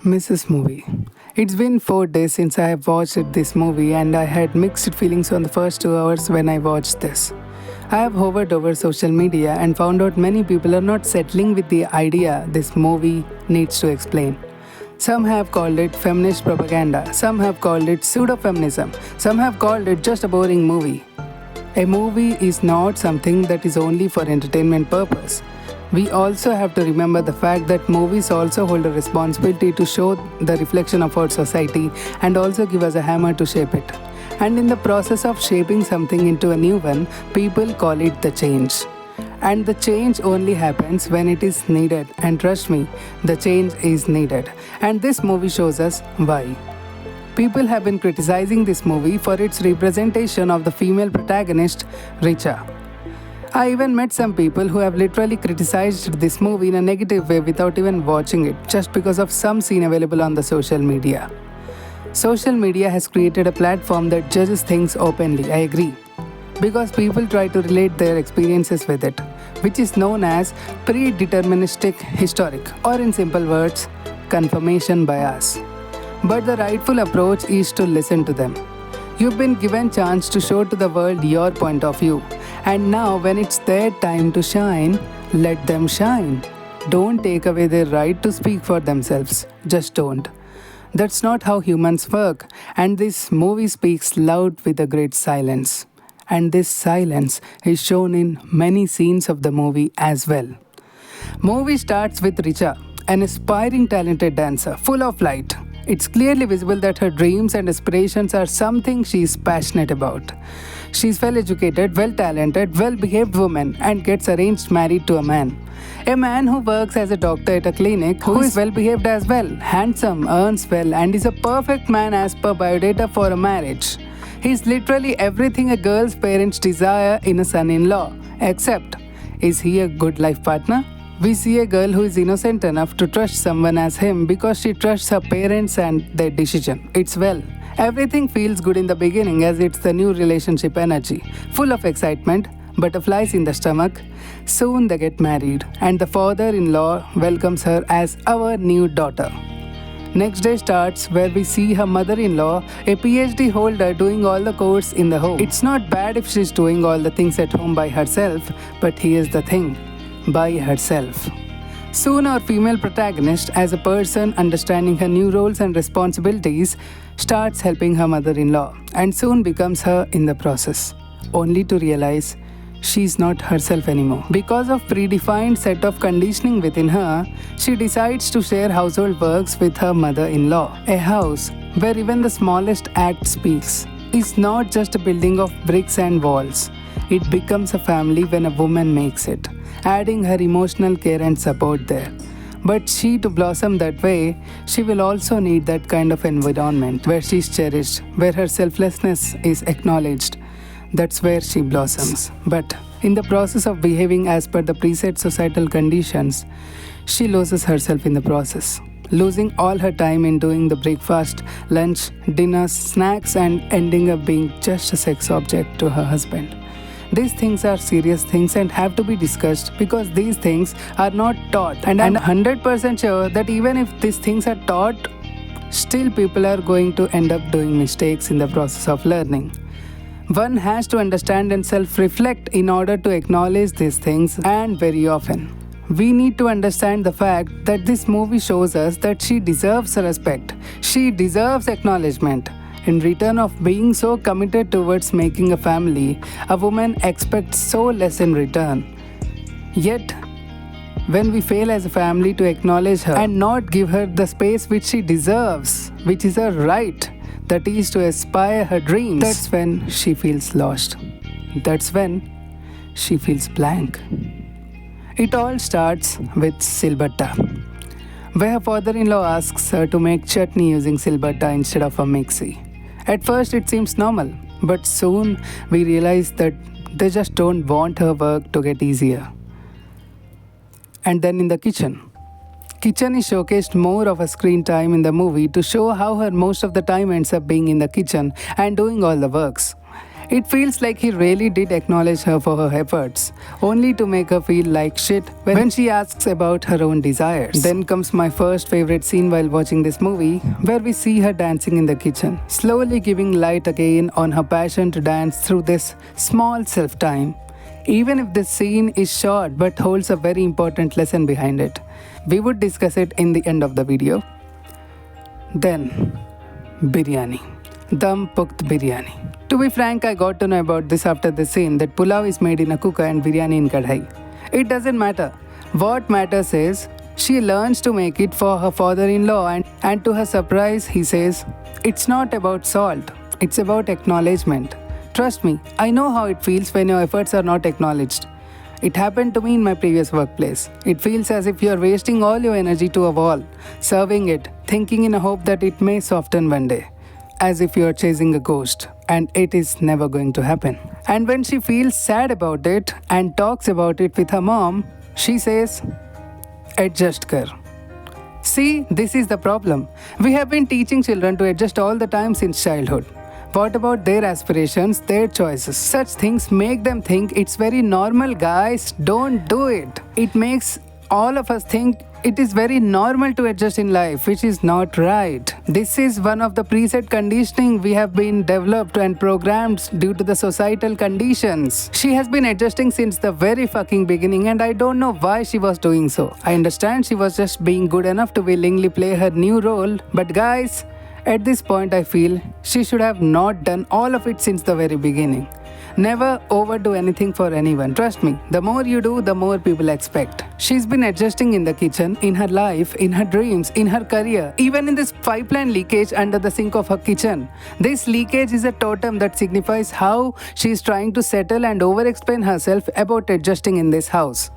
Mrs. Movie. It's been 4 days since I have watched this movie, and I had mixed feelings on the first 2 hours when I watched this. I have hovered over social media and found out many people are not settling with the idea this movie needs to explain. Some have called it feminist propaganda, some have called it pseudo feminism, some have called it just a boring movie. A movie is not something that is only for entertainment purpose. We also have to remember the fact that movies also hold a responsibility to show the reflection of our society and also give us a hammer to shape it. And in the process of shaping something into a new one, people call it the change. And the change only happens when it is needed. And trust me, the change is needed. And this movie shows us why. People have been criticizing this movie for its representation of the female protagonist, Richa. I even met some people who have literally criticized this movie in a negative way without even watching it, just because of some scene available on the social media. Social media has created a platform that judges things openly, I agree. Because people try to relate their experiences with it, which is known as predeterministic historic, or in simple words, confirmation bias. But the rightful approach is to listen to them. You've been given chance to show to the world your point of view. And now when it's their time to shine, let them shine. Don't take away their right to speak for themselves. Just don't. That's not how humans work. And this movie speaks loud with a great silence. And this silence is shown in many scenes of the movie as well. Movie starts with Richa, an aspiring talented dancer, full of light. It's clearly visible that her dreams and aspirations are something she is passionate about. She's well educated, well talented, well behaved woman and gets arranged married to a man. A man who works as a doctor at a clinic, who is well behaved as well, handsome, earns well, and is a perfect man as per biodata for a marriage. He's literally everything a girl's parents desire in a son in law. Except, is he a good life partner? We see a girl who is innocent enough to trust someone as him because she trusts her parents and their decision. It's well. Everything feels good in the beginning as it's the new relationship energy, full of excitement, butterflies in the stomach. Soon they get married, and the father-in-law welcomes her as our new daughter. Next day starts where we see her mother-in-law, a PhD holder, doing all the chores in the home. It's not bad if she's doing all the things at home by herself, but here's the thing. By herself. Soon our female protagonist, as a person understanding her new roles and responsibilities, starts helping her mother-in-law and soon becomes her in the process, only to realize she's not herself anymore. Because of predefined set of conditioning within her, she decides to share household works with her mother-in-law. A house where even the smallest act speaks is not just a building of bricks and walls. It becomes a family when a woman makes it, adding her emotional care and support there. But she, to blossom that way, she will also need that kind of environment where she's cherished, where her selflessness is acknowledged. That's where she blossoms. But in the process of behaving as per the preset societal conditions, she loses herself in the process, losing all her time in doing the breakfast, lunch, dinners, snacks, and ending up being just a sex object to her husband. These things are serious things and have to be discussed because these things are not taught. And I'm 100% sure that even if these things are taught, still people are going to end up doing mistakes in the process of learning. One has to understand and self-reflect in order to acknowledge these things, and very often we need to understand the fact that this movie shows us that she deserves respect. She deserves acknowledgement. In return of being so committed towards making a family, a woman expects so less in return. Yet, when we fail as a family to acknowledge her and not give her the space which she deserves, which is her right, that is to aspire her dreams, that's when she feels lost. That's when she feels blank. It all starts with silbatta, where her father-in-law asks her to make chutney using silbatta instead of a mixie. At first it seems normal, but soon we realize that they just don't want her work to get easier. And then in the kitchen. Kitchen is showcased more of a screen time in the movie to show how her most of the time ends up being in the kitchen and doing all the works. It feels like he really did acknowledge her for her efforts, only to make her feel like shit when she asks about her own desires. Then comes my first favorite scene while watching this movie, where we see her dancing in the kitchen, slowly giving light again on her passion to dance through this small self-time. Even if this scene is short but holds a very important lesson behind it, we would discuss it in the end of the video. Then, biryani. Dum pukt biryani. To be frank, I got to know about this after the scene that pulao is made in a cooker and biryani in kadhai. It doesn't matter. What matters is she learns to make it for her father-in-law, and to her surprise, he says, "It's not about salt, it's about acknowledgement. Trust me, I know how it feels when your efforts are not acknowledged. It happened to me in my previous workplace. It feels as if you are wasting all your energy to a wall, serving it, thinking in a hope that it may soften one day. As if you are chasing a ghost, and it is never going to happen." And when she feels sad about it and talks about it with her mom, she says, "Adjust kar." See, this is the problem. We have been teaching children to adjust all the time since childhood. What about their aspirations, their choices? Such things make them think it's very normal, guys. Don't do it. It makes all of us think it is very normal to adjust in life, which is not right. This is one of the preset conditioning we have been developed and programmed due to the societal conditions. She has been adjusting since the very fucking beginning, and I don't know why she was doing so. I understand she was just being good enough to willingly play her new role, but guys, at this point I feel she should have not done all of it since the very beginning. Never overdo anything for anyone. Trust me, the more you do, the more people expect. She's been adjusting in the kitchen, in her life, in her dreams, in her career, even in this pipeline leakage under the sink of her kitchen. This leakage is a totem that signifies how she's trying to settle and over-explain herself about adjusting in this house.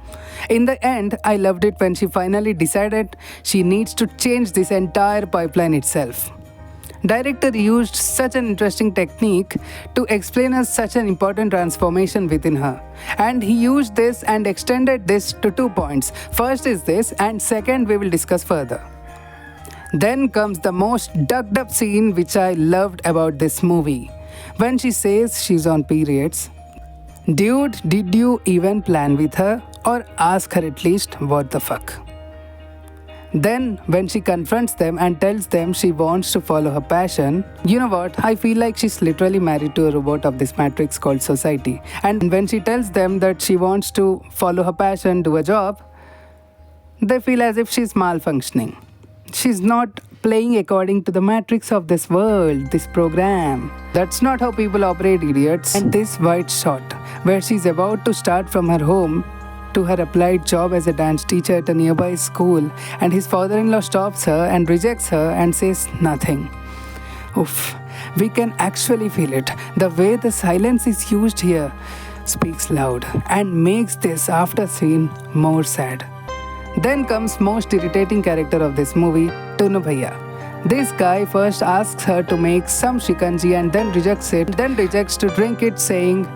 In the end, I loved it when she finally decided she needs to change this entire pipeline itself. Director used such an interesting technique to explain us such an important transformation within her. And he used this and extended this to 2 points. First is this, and second we will discuss further. Then comes the most dug up scene which I loved about this movie. When she says she's on periods. Dude, did you even plan with her? Or ask her at least what the fuck? Then, when she confronts them and tells them she wants to follow her passion, you know what? I feel like she's literally married to a robot of this matrix called society. And when she tells them that she wants to follow her passion, do a job, they feel as if she's malfunctioning. She's not playing according to the matrix of this world, this program. That's not how people operate, idiots. And this white shot, where she's about to start from her home to her applied job as a dance teacher at a nearby school, and his father-in-law stops her and rejects her and says nothing. Oof, we can actually feel it. The way the silence is used here speaks loud and makes this after scene more sad. Then comes most irritating character of this movie, Tunu Bhaiya. This guy first asks her to make some shikanji and then rejects it, then rejects to drink it, saying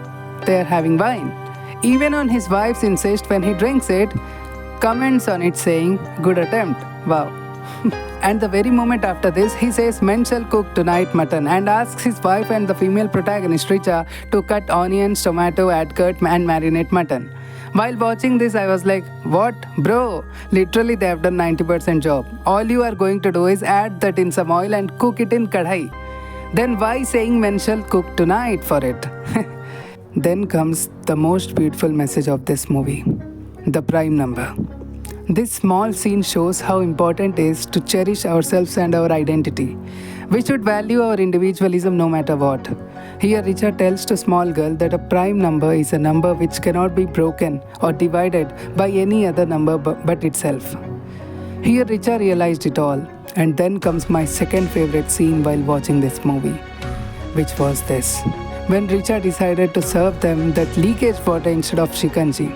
they are having wine. Even on his wife's insist when he drinks it, comments on it saying, "Good attempt, wow." And the very moment after this, he says men shall cook tonight mutton and asks his wife and the female protagonist Richa to cut onions, tomato, add curd and marinate mutton. While watching this, I was like, what? Bro, literally they have done 90% job. All you are going to do is add that in some oil and cook it in kadhai. Then why saying men shall cook tonight for it? Then comes the most beautiful message of this movie, the prime number. This small scene shows how important it is to cherish ourselves and our identity. We should value our individualism no matter what. Here Richa tells to small girl that a prime number is a number which cannot be broken or divided by any other number but itself. Here Richa realized it all, and then comes my second favorite scene while watching this movie, which was this. When Richa decided to serve them that leakage water instead of shikanji.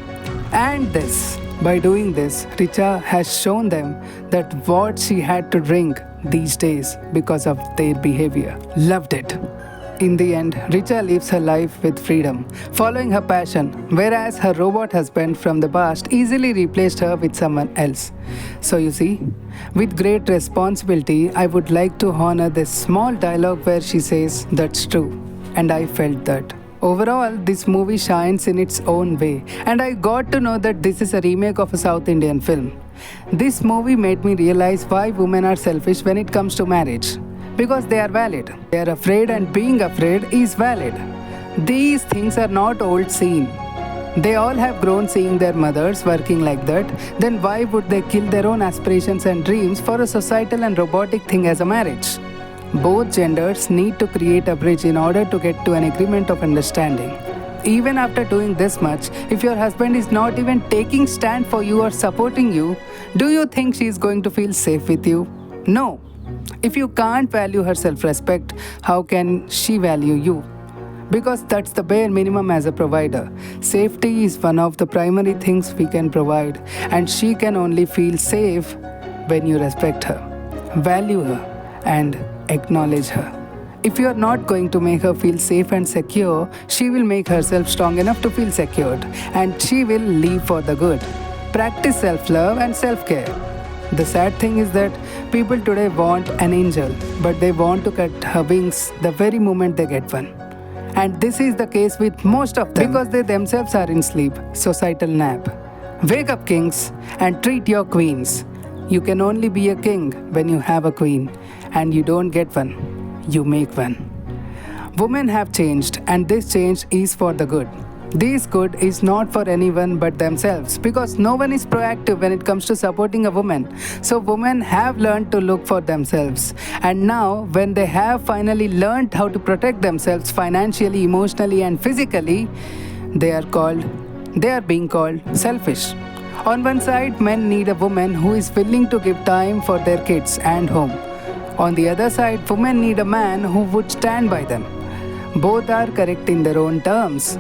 And this, by doing this, Richa has shown them that what she had to drink these days because of their behavior. Loved it. In the end, Richa lives her life with freedom, following her passion, whereas her robot husband from the past easily replaced her with someone else. So you see, with great responsibility, I would like to honor this small dialogue where she says, "That's true." And I felt that. Overall, this movie shines in its own way, and I got to know that this is a remake of a South Indian film. This movie made me realize why women are selfish when it comes to marriage. Because they are valid. They are afraid, and being afraid is valid. These things are not old scene. They all have grown seeing their mothers working like that, then why would they kill their own aspirations and dreams for a societal and robotic thing as a marriage? Both genders need to create a bridge in order to get to an agreement of understanding. Even after doing this much, if your husband is not even taking stand for you or supporting you, do you think she is going to feel safe with you? No. If you can't value her self-respect, how can she value you? Because that's the bare minimum as a provider. Safety is one of the primary things we can provide, and she can only feel safe when you respect her, value her, and acknowledge her. If you are not going to make her feel safe and secure, she will make herself strong enough to feel secured, and she will leave for the good. Practice self-love and self-care. The sad thing is that people today want an angel, but they want to cut her wings the very moment they get one. And this is the case with most of them because they themselves are in sleep, societal nap. Wake up, kings, and treat your queens. You can only be a king when you have a queen, and you don't get one, you make one. Women have changed, and this change is for the good. This good is not for anyone but themselves because no one is proactive when it comes to supporting a woman. So women have learned to look for themselves. And now, when they have finally learned how to protect themselves financially, emotionally, and physically, they are being called selfish. On one side, men need a woman who is willing to give time for their kids and home. On the other side, women need a man who would stand by them. Both are correct in their own terms.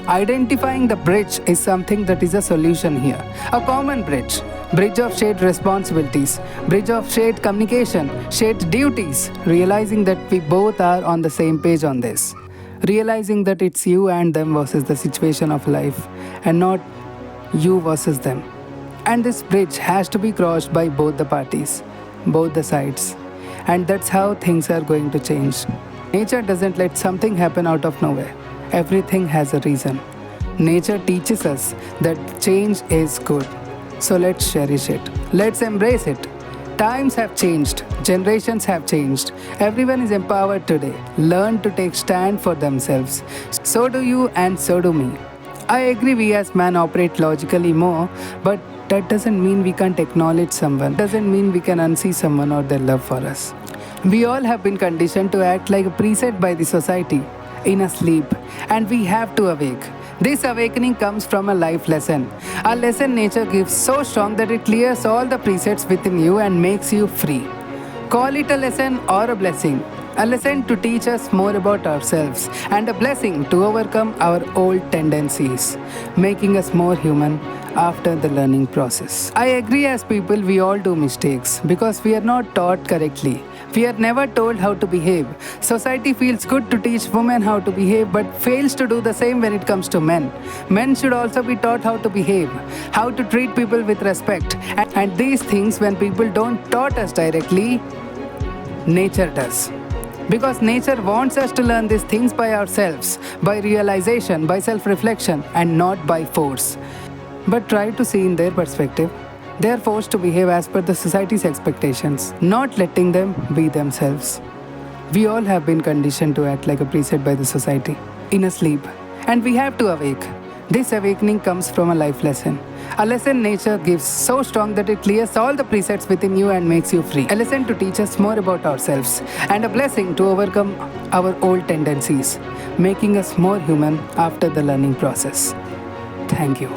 Identifying the bridge is something that is a solution here. A common bridge. Bridge of shared responsibilities. Bridge of shared communication. Shared duties. Realizing that we both are on the same page on this. Realizing that it's you and them versus the situation of life and not you versus them. And this bridge has to be crossed by both the parties, both the sides. And that's how things are going to change. Nature doesn't let something happen out of nowhere. Everything has a reason. Nature teaches us that change is good. So let's cherish it. Let's embrace it. Times have changed. Generations have changed. Everyone is empowered today. Learn to take stand for themselves. So do you and so do me. I agree we as men operate logically more, but that doesn't mean we can't acknowledge someone. Doesn't mean we can unsee someone or their love for us. We all have been conditioned to act like a preset by the society, in a sleep, and we have to awake. This awakening comes from a life lesson. A lesson nature gives so strong that it clears all the presets within you and makes you free. Call it a lesson or a blessing. A lesson to teach us more about ourselves, and a blessing to overcome our old tendencies, making us more human after the learning process. I agree, as people we all do mistakes because we are not taught correctly. We are never told how to behave. Society feels good to teach women how to behave but fails to do the same when it comes to men. Men should also be taught how to behave, how to treat people with respect. And these things, when people don't taught us directly, nature does. Because nature wants us to learn these things by ourselves, by realization, by self-reflection, and not by force. But try to see in their perspective. They are forced to behave as per the society's expectations, not letting them be themselves. We all have been conditioned to act like a preset by the society, in a sleep, and we have to awake. This awakening comes from a life lesson. A lesson nature gives so strong that it clears all the presets within you and makes you free. A lesson to teach us more about ourselves, and a blessing to overcome our old tendencies, making us more human after the learning process. Thank you.